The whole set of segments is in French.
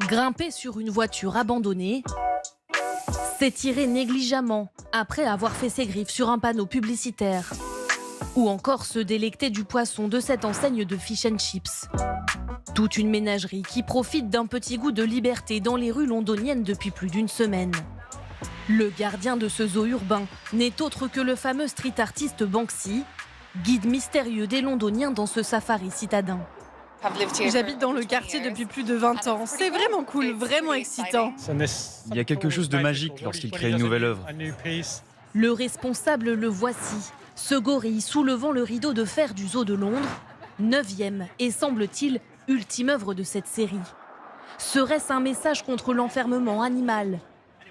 Grimper sur une voiture abandonnée, s'étirer négligemment après avoir fait ses griffes sur un panneau publicitaire, ou encore se délecter du poisson de cette enseigne de fish and chips. Toute une ménagerie qui profite d'un petit goût de liberté dans les rues londoniennes depuis plus d'une semaine. Le gardien de ce zoo urbain n'est autre que le fameux street artiste Banksy, guide mystérieux des Londoniens dans ce safari citadin. J'habite dans le quartier depuis plus de 20 ans. C'est vraiment cool, vraiment excitant. Il y a quelque chose de magique lorsqu'il crée une nouvelle œuvre. Le responsable le voici, ce gorille soulevant le rideau de fer du zoo de Londres, 9e et semble-t-il ultime œuvre de cette série. Serait-ce un message contre l'enfermement animal ?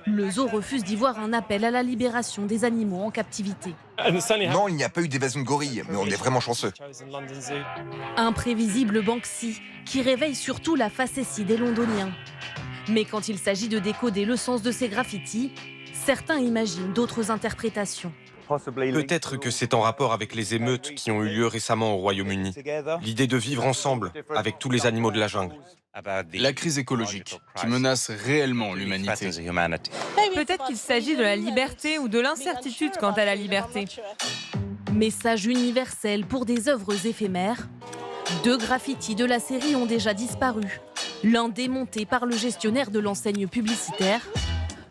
Le zoo refuse d'y voir un appel à la libération des animaux en captivité. Non, il n'y a pas eu d'évasion de gorilles, mais on est vraiment chanceux. Imprévisible Banksy, qui réveille surtout la facétie des Londoniens. Mais quand il s'agit de décoder le sens de ces graffitis, certains imaginent d'autres interprétations. Peut-être que c'est en rapport avec les émeutes qui ont eu lieu récemment au Royaume-Uni. L'idée de vivre ensemble avec tous les animaux de la jungle. La crise écologique qui menace réellement l'humanité. Peut-être qu'il s'agit de la liberté ou de l'incertitude quant à la liberté. Message universel pour des œuvres éphémères. 2 graffitis de la série ont déjà disparu. L'un démonté par le gestionnaire de l'enseigne publicitaire,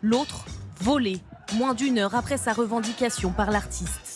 l'autre volé moins d'1 heure après sa revendication par l'artiste.